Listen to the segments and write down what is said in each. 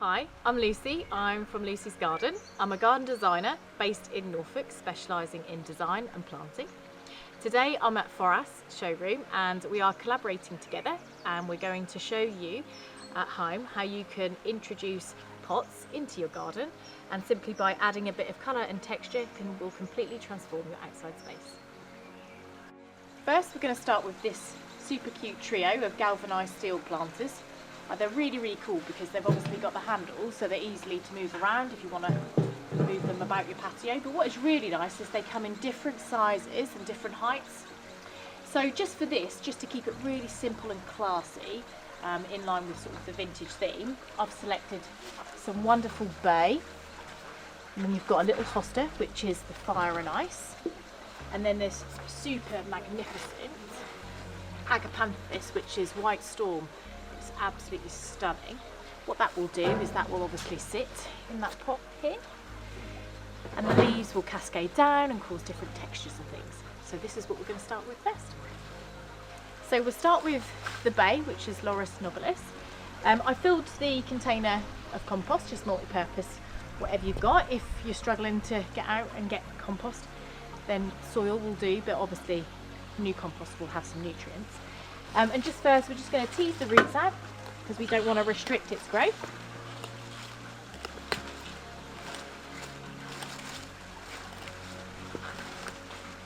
Hi, I'm Lucy. I'm from Lucy's Garden. I'm a garden designer based in Norfolk, specialising in design and planting. Today I'm at Foras showroom and we are collaborating together, and we're going to show you at home how you can introduce pots into your garden, and simply by adding a bit of colour and texture will completely transform your outside space. First we're going to start with this super cute trio of galvanised steel planters. They're really cool because they've obviously got the handles, so they're easily to move around if you want to move them about your patio. But what is really nice is they come in different sizes and different heights. So just for this, just to keep it really simple and classy, in line with sort of the vintage theme, I've selected some wonderful bay. And then you've got a little hosta, which is the fire and ice. And then there's super magnificent Agapanthus, which is white storm. It's absolutely stunning. What that will do is that will obviously sit in that pot here, and the leaves will cascade down and cause different textures and things. So this is what we're going to start with first. So we'll start with the bay, which is Laurus Nobilis. I filled the container of compost, just multi-purpose, whatever you've got. If you're struggling to get out and get compost, then soil will do, but obviously new compost will have some nutrients. And just first we're just going to tease the roots out because we don't want to restrict its growth.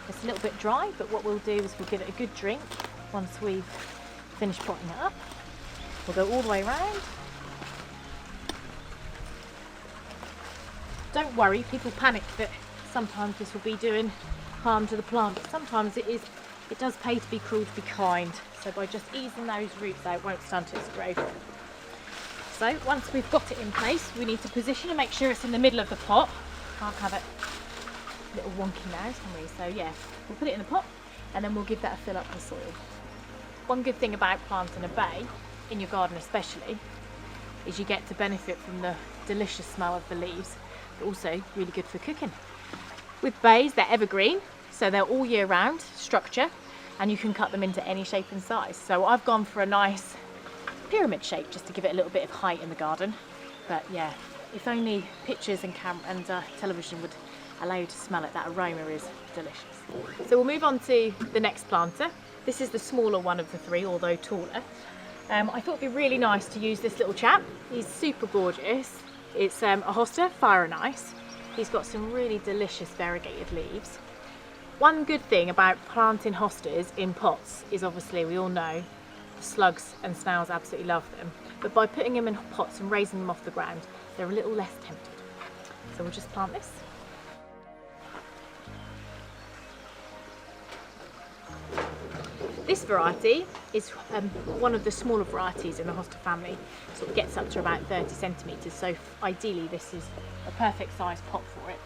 It's a little bit dry, but what we'll do is we'll give it a good drink once we've finished potting it up. We'll go all the way around. Don't worry, people panic that sometimes this will be doing harm to the plant, but sometimes it does pay to be cruel to be kind. So by just easing those roots out, it won't stunt its growth. So once we've got it in place, we need to position and make sure it's in the middle of the pot. Can't have it a little wonky now, can we? So yeah, we'll put it in the pot and then we'll give that a fill up with soil. One good thing about planting a bay, in your garden especially, is you get to benefit from the delicious smell of the leaves, but also really good for cooking. With bays, they're evergreen, so they're all year round structure, and you can cut them into any shape and size. So I've gone for a nice pyramid shape just to give it a little bit of height in the garden. But yeah, if only pictures and television would allow you to smell it, that aroma is delicious. So we'll move on to the next planter. This is the smaller one of the three, although taller. I thought it'd be really nice to use this little chap. He's super gorgeous. It's a hosta, fire and ice. He's got some really delicious variegated leaves. One good thing about planting hostas in pots is obviously we all know slugs and snails absolutely love them, but by putting them in pots and raising them off the ground, they're a little less tempted. So we'll just plant this. This variety is one of the smaller varieties in the hosta family. Sort of gets up to about 30 centimetres, so ideally this is a perfect size pot for it.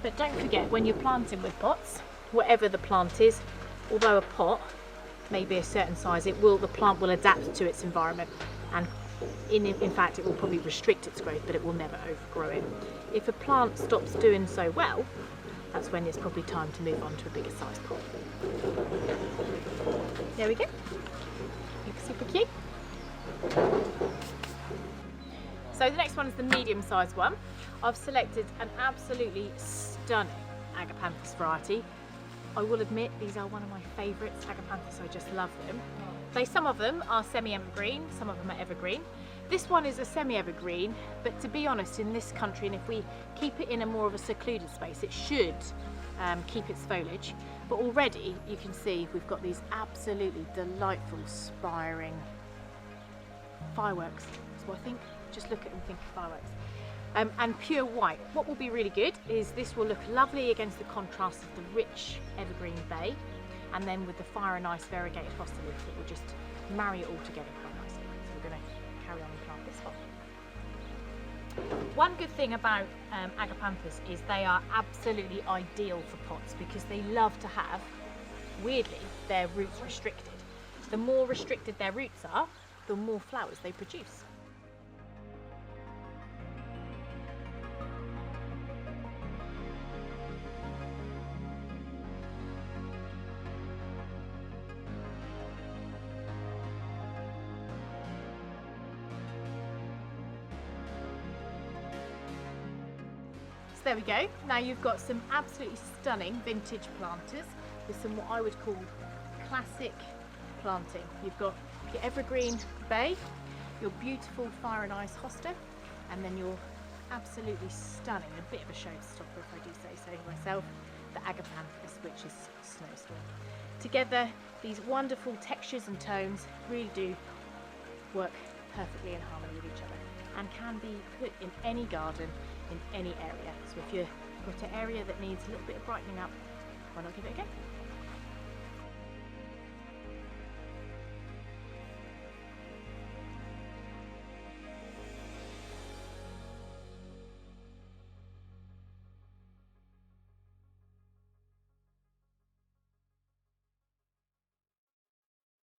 But don't forget, when you're planting with pots, whatever the plant is, although a pot may be a certain size, the plant will adapt to its environment, and in fact it will probably restrict its growth, but it will never overgrow it. If a plant stops doing so well, that's when it's probably time to move on to a bigger size pot. There we go. Looks super cute. So the next one is the medium-sized one. I've selected an absolutely stunning Agapanthus variety. I will admit these are one of my favourites, Agapanthus, I just love them. Some of them are semi-evergreen, some of them are evergreen. This one is a semi-evergreen, but to be honest, in this country, and if we keep it in a more of a secluded space, it should keep its foliage. But already you can see we've got these absolutely delightful spiring fireworks. That's what I think. Just look at them and think of fireworks. And pure white. What will be really good is this will look lovely against the contrast of the rich evergreen bay, and then with the fire and ice variegated hosta leaf, it will just marry it all together quite nicely. So we're going to carry on and plant this one. One good thing about Agapanthus is they are absolutely ideal for pots because they love to have, weirdly, their roots restricted. The more restricted their roots are, the more flowers they produce. there we go. Now you've got some absolutely stunning vintage planters with some what I would call classic planting. You've got your evergreen bay, your beautiful fire and ice hosta, and then your absolutely stunning, a bit of a showstopper if I do say so myself, the Agapanthus, which is snowstorm. Together, these wonderful textures and tones really do work perfectly in harmony with each other and can be put in any garden, in any area. So if you've got an area that needs a little bit of brightening up, why not give it a go?